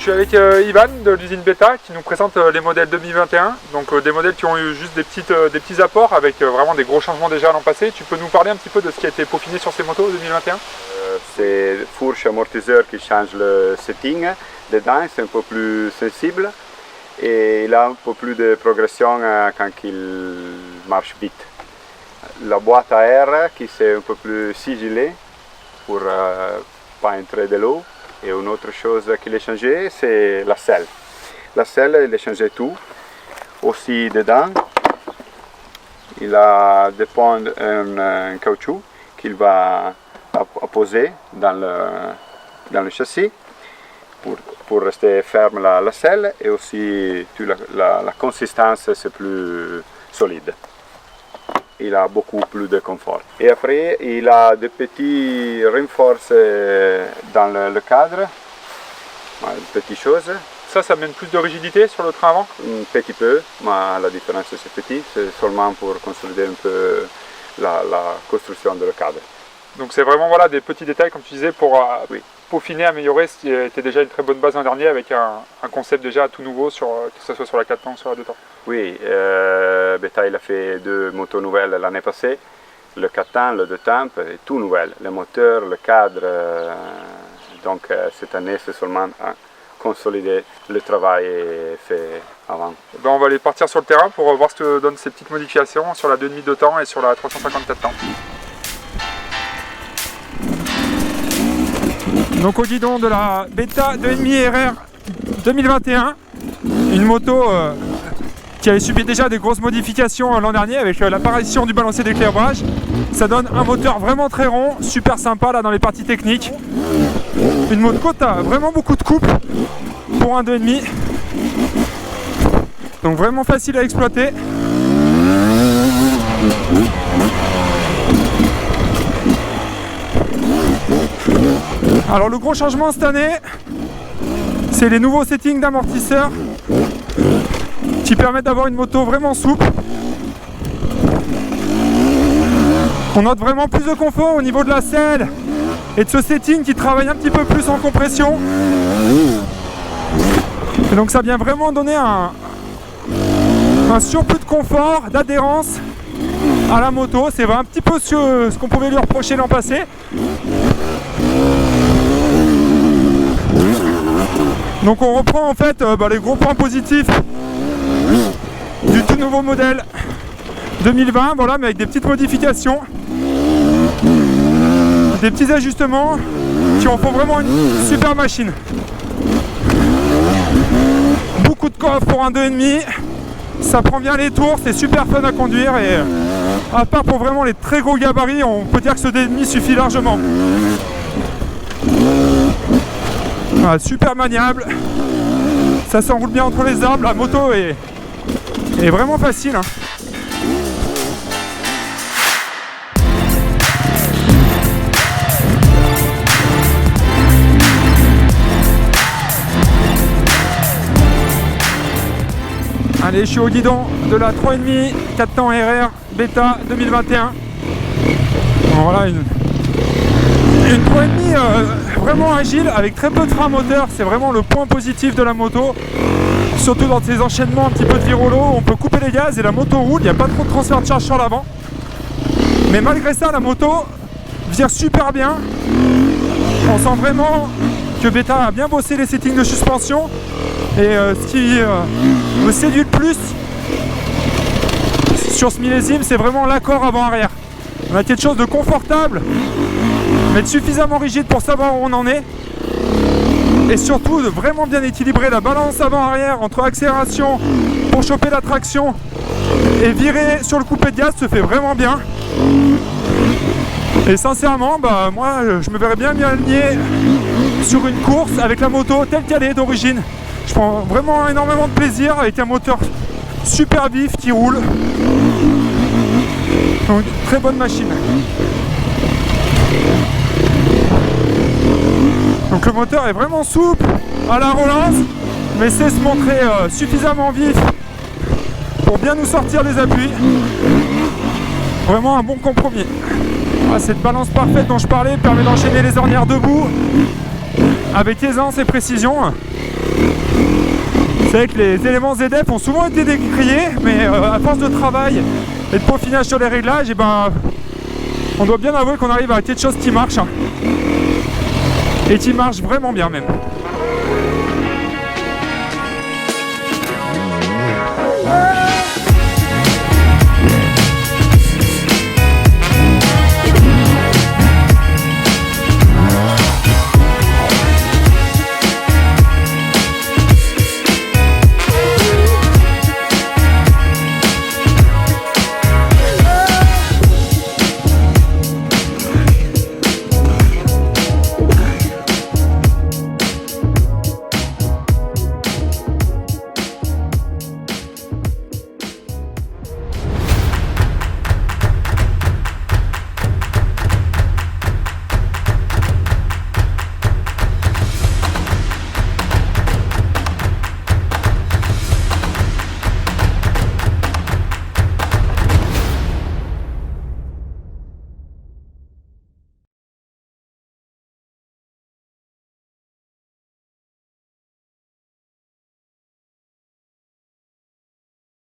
Je suis avec Ivan de l'usine Beta qui nous présente les modèles 2021, donc des modèles qui ont eu juste des petits apports avec vraiment des gros changements déjà l'an passé. Tu peux nous parler un petit peu de ce qui a été peaufiné sur ces motos 2021? C'est fourche amortisseur qui change le setting dedans, c'est un peu plus sensible et il a un peu plus de progression quand il marche vite. La boîte à air qui c'est un peu plus sigillée pour pas entrer de l'eau. Et une autre chose qu'il a changé, c'est la selle. La selle, il a changé tout. Aussi dedans, il a dépendu un caoutchouc qu'il va poser dans le châssis pour rester ferme la selle et aussi la consistance c'est plus solide. Il a beaucoup plus de confort. Et après, il a des petits renforts dans le cadre, petites choses. Ça mène plus de rigidité sur le train avant? Un petit peu, mais la différence c'est petit, c'est seulement pour consolider un peu la construction de le cadre. Donc c'est vraiment voilà, des petits détails, comme tu disais, pour peaufiner, améliorer ce qui était déjà une très bonne base l'an dernier avec un concept déjà tout nouveau, que ce soit sur la 4 temps ou sur la 2 temps. Oui, Beta il a fait 2 motos nouvelles l'année passée, le 4 temps, le 2 temps, et tout nouvel, le moteur, le cadre, donc cette année c'est seulement à consolider le travail fait avant. Ben, on va aller partir sur le terrain pour voir ce que donnent ces petites modifications sur la 2,5 2 temps et sur la 354 temps. Donc au guidon de la Beta 2,5 RR 2021, une moto qui avait subi déjà des grosses modifications l'an dernier avec l'apparition du balancier d'éclairage. Ça donne un moteur vraiment très rond, super sympa là dans les parties techniques. Une moto qui a vraiment beaucoup de couple pour un 2,5. Donc vraiment facile à exploiter. Alors le gros changement cette année, c'est les nouveaux settings d'amortisseurs qui permettent d'avoir une moto vraiment souple. On note vraiment plus de confort au niveau de la selle et de ce setting qui travaille un petit peu plus en compression. Et donc ça vient vraiment donner un surplus de confort, d'adhérence à la moto. C'est un petit peu ce qu'on pouvait lui reprocher l'an passé. Donc on reprend en fait les gros points positifs du tout nouveau modèle 2020, voilà, mais avec des petites modifications, des petits ajustements qui en font vraiment une super machine. Beaucoup de coffre pour un 2,5, ça prend bien les tours, c'est super fun à conduire et à part pour vraiment les très gros gabarits, on peut dire que ce 2,5 suffit largement. Voilà, super maniable, ça s'enroule bien entre les arbres, la moto est vraiment facile. Allez, je suis au guidon de la 3,5 4 temps RR Beta 2021. Bon, voilà une 3,5 vraiment agile avec très peu de frein moteur, c'est vraiment le point positif de la moto. Surtout dans ces enchaînements un petit peu de virolo, on peut couper les gaz et la moto roule, il n'y a pas trop de transfert de charge sur l'avant. Mais malgré ça, la moto vire super bien. On sent vraiment que Beta a bien bossé les settings de suspension. Et ce qui me séduit le plus sur ce millésime, c'est vraiment l'accord avant-arrière. On a quelque chose de confortable, mais de suffisamment rigide pour savoir où on en est. Et surtout de vraiment bien équilibrer la balance avant-arrière entre accélération pour choper la traction et virer sur le coupé de gaz se fait vraiment bien. Et sincèrement, moi je me verrais bien aligné sur une course avec la moto telle qu'elle est d'origine. Je prends vraiment énormément de plaisir avec un moteur super vif qui roule. Donc très bonne machine. Donc le moteur est vraiment souple à la relance, mais sait se montrer suffisamment vif pour bien nous sortir des appuis. Vraiment un bon compromis. Cette balance parfaite dont je parlais permet d'enchaîner les ornières debout avec aisance et précision. C'est vrai que les éléments ZF ont souvent été décriés, mais à force de travail et de peaufinage sur les réglages, et ben, on doit bien avouer qu'on arrive à quelque chose qui marche. Et qui marche vraiment bien même.